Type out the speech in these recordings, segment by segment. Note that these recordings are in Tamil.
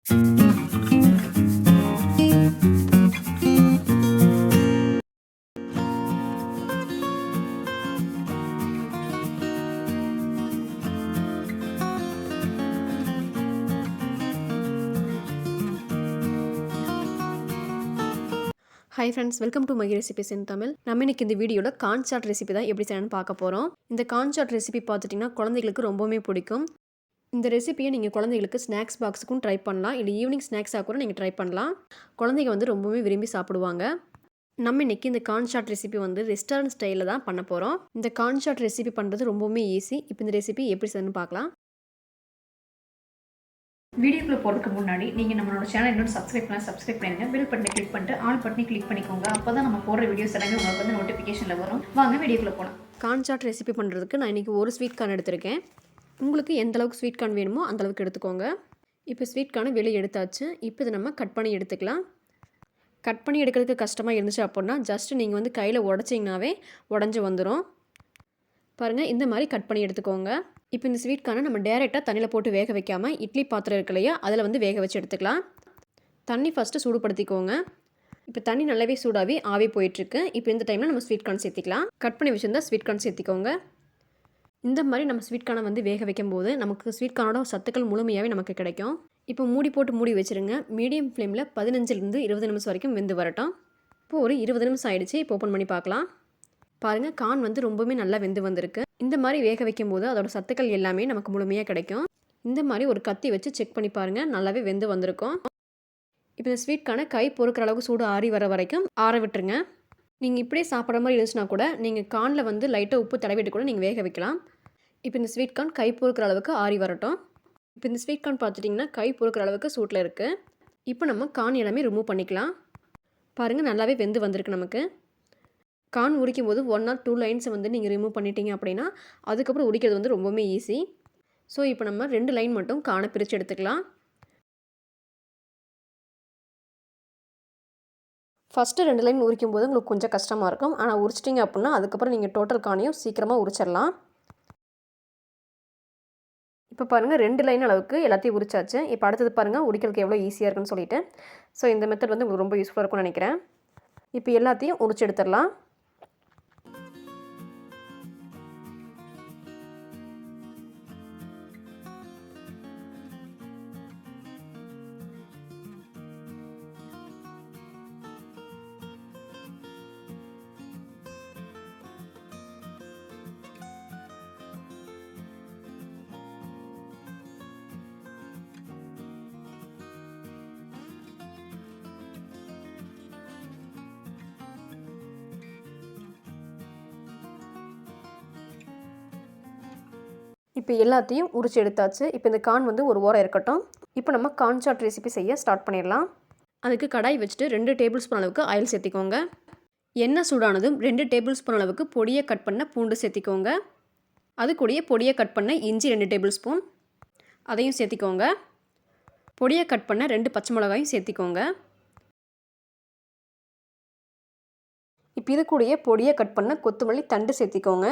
Hi friends, welcome to Mahi Recipes in Tamil. நம்ம இன்னைக்கு இந்த வீடியோல கார்ன் சாட் ரெசிபி தான் எப்படி செய்யணும்னு பார்க்க போறோம். இந்த கார்ன் சாட் ரெசிபி பார்த்துட்டீங்கன்னா குழந்தைகளுக்கு ரொம்பவே பிடிக்கும். இந்த ரெசிபியை நீங்க குழந்தைகளுக்கு ஸ்நாக்ஸ் பாக்ஸுக்கும் ட்ரை பண்ணலாம். இல்ல ஈவினிங் ஸ்நாக்ஸா கூட நீங்க ட்ரை பண்ணலாம். குழந்தைங்க வந்து ரொம்பவே விரும்பி சாப்பிடுவாங்க. நம்ம இன்னைக்கு இந்த கார்ன் சாட் ரெசிபி வந்து ரெஸ்டாரண்ட் ஸ்டைலில் தான் பண்ண போறோம். இந்த கார்ன் சாட் ரெசிபி பண்ணுறது ரொம்பவே ஈஸி. இப்போ இந்த ரெசிபி எப்படி செய்யணும்னு பார்க்கலாம். வீடியோக்குள்ள போகிறதுக்கு முன்னாடி நீங்கள் நம்மளோட சேனல் இன்னும் சப்ஸ்கிரைப் பண்ணுங்கள். பெல் பட்டனை கிளிக் பண்ணிட்டு ஆல் பட்டனை கிளிக் பண்ணிக்கோங்க. அப்போ தான் நம்ம போடுற வீடியோஸ் எல்லாமே உங்களுக்கு வந்து நோட்டிஃபிகேஷனில் வரும். வாங்க வீடியோக்குள்ள போகலாம். கார்ன் சாட் ரெசிபி பண்ணுறதுக்கு நான் இன்றைக்கி ஒரு ஸ்வீட் கார்ன் எடுத்திருக்கேன். உங்களுக்கு எந்த அளவுக்கு ஸ்வீட் கார்ன் வேணுமோ அந்த அளவுக்கு எடுத்துக்கோங்க. இப்போ ஸ்வீட் கார்னை வெளியே எடுத்தாச்சு. இப்போ இதை நம்ம கட் பண்ணி எடுத்துக்கலாம். கட் பண்ணி எடுக்கிறதுக்கு கஷ்டமாக இருந்துச்சு அப்படின்னா ஜஸ்ட் நீங்கள் வந்து கையில் உடச்சிங்கனாவே உடஞ்சி வந்துடும். பாருங்கள், இந்த மாதிரி கட் பண்ணி எடுத்துக்கோங்க. இப்போ இந்த ஸ்வீட் கார்னை நம்ம டேரெக்டாக தண்ணியில் போட்டு வேக வைக்காமல் இட்லி பாத்திரம் இருக்கு இல்லையா, அதில் வந்து வேக வச்சு எடுத்துக்கலாம். தண்ணி ஃபஸ்ட்டு சூடுபடுத்திக்கோங்க. இப்போ தண்ணி நல்லாவே சூடாகவே ஆவி போயிட்டுருக்கு. இப்போ இந்த டைமில் நம்ம ஸ்வீட் கார்ன் சேர்த்திக்கலாம். கட் பண்ணி வச்சுருந்தா ஸ்வீட் கார்ன் சேர்த்திக்கோங்க. இந்த மாதிரி நம்ம ஸ்வீட் கார்னை வந்து வேக வைக்கும்போது நமக்கு ஸ்வீட் கார்னோட சத்துக்கள் முழுமையாகவே நமக்கு கிடைக்கும். இப்போ மூடி போட்டு மூடி வச்சுருங்க. மீடியம் ஃப்ளேமில் 15லேருந்து 20 நிமிஷம் வரைக்கும் வெந்து வரட்டும். இப்போ ஒரு 20 நிமிஷம் ஆகிடுச்சு. இப்போ ஓப்பன் பண்ணி பார்க்கலாம். பாருங்கள், கார்ன் வந்து ரொம்பவே நல்லா வெந்து வந்திருக்கு. இந்த மாதிரி வேக வைக்கும்போது அதோட சத்துக்கள் எல்லாமே நமக்கு முழுமையாக கிடைக்கும். இந்த மாதிரி ஒரு கத்தி வச்சு செக் பண்ணி பாருங்கள், நல்லாவே வெந்து வந்திருக்கும். இப்போ இந்த ஸ்வீட் கார்னை கை பொறுக்கிற அளவுக்கு சூடு ஆறி வர வரைக்கும் ஆற விட்டுருங்க. நீங்கள் இப்படியே சாப்பிட்ற மாதிரி இருந்துச்சுன்னா கூட நீங்கள் கார்னில் வந்து லைட்டாக உப்பு தடவிட்டு கூட நீங்கள் வேக வைக்கலாம். இப்போ இந்த ஸ்வீட் கார்ன் கை பொறுக்கிற அளவுக்கு ஆறி வரட்டும். இப்போ இந்த ஸ்வீட் கார்ன் பார்த்துட்டிங்கன்னா கை பொறுக்கிற அளவுக்கு சூட்டில் இருக்குது. இப்போ நம்ம கார்ன் எல்லாமே ரிமூவ் பண்ணிக்கலாம். பாருங்கள், நல்லாவே வெந்து வந்திருக்கு நமக்கு. கார்ன் உரிக்கும் போது 1 or 2 லைன்ஸை வந்து நீங்கள் ரிமூவ் பண்ணிட்டீங்க அப்படின்னா அதுக்கப்புறம் உரிக்கிறது வந்து ரொம்பவுமே ஈஸி. ஸோ இப்போ நம்ம 2 லைன் மட்டும் கார்னை பிரித்து எடுத்துக்கலாம். ஃபஸ்ட்டு 2 லைன் உரிக்கும் போது உங்களுக்கு கொஞ்சம் கஷ்டமாக இருக்கும். ஆனால் உரிச்சிட்டிங்க அப்படின்னா அதுக்கப்புறம் நீங்கள் டோட்டல் கார்னையும் சீக்கிரமாக உரிச்சிடலாம். இப்போ பாருங்கள், 2 லைன் அளவுக்கு எல்லாத்தையும் உரிச்சாச்சு. இப்போ அடுத்தது பாருங்கள் உரிக்கிறதுக்கு எவ்வளோ ஈஸியாக இருக்குன்னு சொல்லிட்டு. ஸோ இந்த மெத்தட் வந்து உங்களுக்கு ரொம்ப யூஸ்ஃபுல்லாக இருக்கும்னு நினைக்கிறேன். இப்போ எல்லாத்தையும் உரிச்சு எடுத்துடலாம். இப்போ எல்லாத்தையும் உரிச்சு எடுத்தாச்சு. இப்போ இந்த கார்ன் வந்து ஒரு ஓரம் இருக்கட்டும். இப்போ நம்ம கார்ன் சாட் ரெசிபி செய்ய ஸ்டார்ட் பண்ணிடலாம். அதுக்கு கடாய் வச்சுட்டு 2 டேபிள் ஸ்பூன் அளவுக்கு ஆயில் சேர்த்திக்கோங்க. எண்ணெய் சூடானதும் 2 டேபிள் ஸ்பூன் அளவுக்கு பொடியை கட் பண்ண பூண்டு சேர்த்திக்கோங்க. அது கூடயே பொடியை கட் பண்ண இஞ்சி 2 டேபிள் ஸ்பூன் அதையும் சேர்த்திக்கோங்க. பொடியை கட் பண்ண 2 பச்சை மிளகாயும் சேர்த்திக்கோங்க. இப்போ இது கூடயே பொடியை கட் பண்ண கொத்தமல்லி தண்டு சேர்த்திக்கோங்க.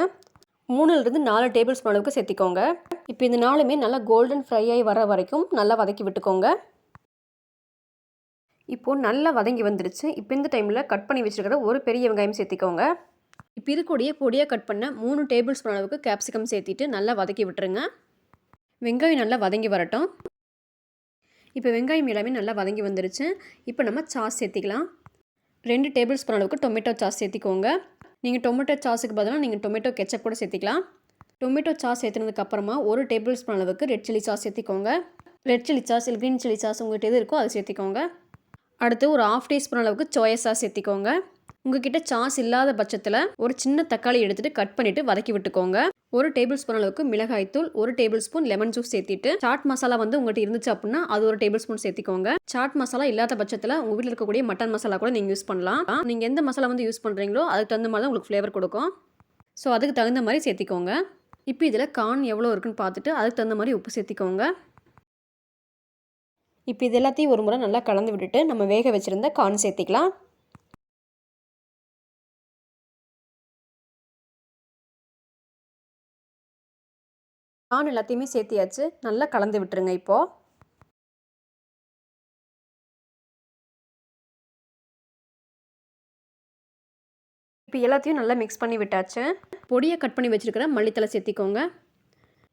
3லிருந்து 4 டேபிள் ஸ்பூன் அளவுக்கு சேர்த்திக்கோங்க. இப்போ இந்த 4மே நல்லா கோல்டன் ஃப்ரை ஆகி வர வரைக்கும் நல்லா வதக்கி விட்டுக்கோங்க. இப்போது நல்லா வதங்கி வந்துடுச்சு. இப்போ இந்த டைமில் கட் பண்ணி வச்சுருக்கிற ஒரு பெரிய வெங்காயம் சேர்த்திக்கோங்க. இப்போ இது கூடயே பொடியாக கட் பண்ண 3 டேபிள் ஸ்பூன் அளவுக்கு கேப்சிகம் சேர்த்திட்டு நல்லா வதக்கி விட்டுருங்க. வெங்காயம் நல்லா வதங்கி வரட்டும். இப்போ வெங்காயம் எல்லாமே நல்லா வதங்கி வந்துடுச்சு. இப்போ நம்ம சாஸ் சேர்த்திக்கலாம். 2 டேபிள் ஸ்பூன் அளவுக்கு டொமேட்டோ சாஸ் சேர்த்திக்கோங்க. நீங்கள் டொமேட்டோ சாஸுக்கு பதிலாக நீங்கள் டொமேட்டோ கெச்சப் கூட சேர்த்திக்கலாம். டொமேட்டோ சாஸ் சேர்த்துனதுக்கப்புறமா 1 டேபிள் ஸ்பூன் அளவுக்கு ரெட் சில்லி சாஸ் சேர்த்திக்கோங்க. ரெட் சில்லி சாஸ் இல்லை க்ரீன் சில்லி சாஸ் உங்கள்கிட்ட எது இருக்கோ அதை சேர்த்திக்கோங்க. அடுத்து ஒரு 1/2 டீஸ்பூன் அளவுக்கு சோயா சாஸ் சேர்த்திக்கோங்க. உங்ககிட்ட சாஸ் இல்லாத பட்சத்தில் ஒரு சின்ன தக்காளி எடுத்துகிட்டு கட் பண்ணிவிட்டு வதக்கி விட்டுக்கோங்க. 1 டேபிள் ஸ்பூன் அளவுக்கு மிளகாய்த்தூள், 1 டேபிள் ஸ்பூன் லெமன் ஜூஸ் சேர்த்திட்டு சாட் மசாலா வந்து உங்கள்கிட்ட இருந்துச்சு அப்படின்னா அது 1 டேபிள் ஸ்பூன் சேர்த்திக்கோங்க. சாட் மசாலா இல்லாத பட்சத்தில் உங்கள் வீட்டில் இருக்கக்கூடிய மட்டன் மசாலா கூட நீங்கள் யூஸ் பண்ணலாம். நீங்கள் எந்த மசாலா வந்து யூஸ் பண்ணுறீங்களோ அதுக்கு தகுந்த மாதிரி தான் உங்களுக்கு ஃப்ளேவர் கொடுக்கும். ஸோ அதுக்கு தகுந்த மாதிரி சேர்த்திக்கோங்க. இப்போ இதில் கார்ன் எவ்வளோ இருக்குன்னு பார்த்துட்டு அதுக்கு தகுந்த மாதிரி உப்பு சேர்த்திக்கோங்க. இப்போ இது எல்லாத்தையும் ஒரு முறை நல்லா கலந்து விட்டுட்டு நம்ம வேக வச்சுருந்த கார்ன் சேர்த்திக்கலாம். கார்ன் எல்லாத்தையுமே சேர்த்தியாச்சு. நல்லா கலந்து விட்டுருங்க. இப்போது இப்போ எல்லாத்தையும் நல்லா மிக்ஸ் பண்ணி விட்டாச்சு. பொடியை கட் பண்ணி வச்சுருக்கிற மல்லித்தலை சேர்த்திக்கோங்க.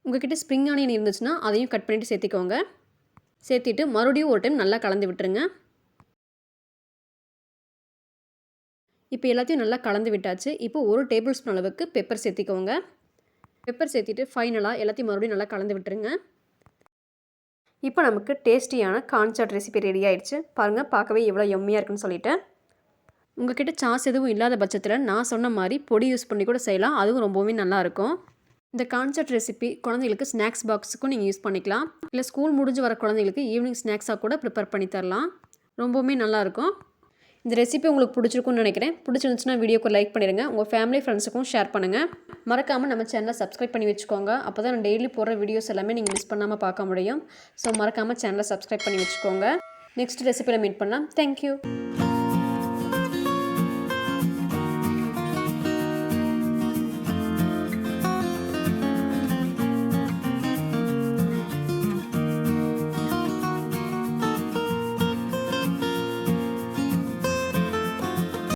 உங்கள்கிட்ட ஸ்ப்ரிங் ஆனியன் இருந்துச்சுன்னா அதையும் கட் பண்ணிவிட்டு சேர்த்திக்கோங்க. சேர்த்திட்டு மறுபடியும் ஒரு டைம் நல்லா கலந்து விட்டுருங்க. இப்போ எல்லாத்தையும் நல்லா கலந்து விட்டாச்சு. இப்போ 1 டேபிள் ஸ்பூன் அளவுக்கு பெப்பர் சேர்த்திக்கோங்க. பெப்பர் சேர்த்திட்டு ஃபைனலாக எல்லாத்தையும் மறுபடியும் நல்லா கலந்து விட்டுருங்க. இப்போ நமக்கு டேஸ்டியான கார்ன் சாட் ரெசிபி ரெடி ஆயிடுச்சு. பாருங்கள், பார்க்கவே எவ்வளோ யம்மியாக இருக்குன்னு சொல்லிட்டு. உங்கள்கிட்ட சாஸ் எதுவும் இல்லாத பட்சத்தில் நான் சொன்ன மாதிரி பொடி யூஸ் பண்ணி கூட செய்யலாம். அதுவும் ரொம்பவே நல்லாயிருக்கும். இந்த கார்ன் சாட் ரெசிபி குழந்தைங்களுக்கு ஸ்நாக்ஸ் பாக்ஸுக்கும் நீங்கள் யூஸ் பண்ணிக்கலாம். இல்லை ஸ்கூல் முடிஞ்சு வர குழந்தைங்களுக்கு ஈவினிங் ஸ்நாக்ஸாக கூட ப்ரிப்பேர் பண்ணி தரலாம். ரொம்பவுமே நல்லாயிருக்கும். இந்த ரெசிபி உங்களுக்கு பிடிச்சிருக்குன்னு நினைக்கிறேன். பிடிச்சிருந்துச்சுன்னா வீடியோக்கு லைக் பண்ணிடுங்க. உங்கள் ஃபேமிலி ஃப்ரெண்ட்ஸுக்கும் ஷேர் பண்ணுங்கள். மறக்காமல் நம்ம சேனலை சப்ஸ்கிரைப் பண்ணி வச்சுக்கோங்க. அப்போ தான் நான் டெய்லி போடுற வீடியோஸ் எல்லாமே நீங்கள் மிஸ் பண்ணாமல் பார்க்க முடியும். ஸோ மறக்காமல் சேனலை சப்ஸ்கிரைப் பண்ணி வச்சுக்கோங்க. நெக்ஸ்ட் ரெசிபியில் மீட் பண்ணலாம். தேங்க்யூ.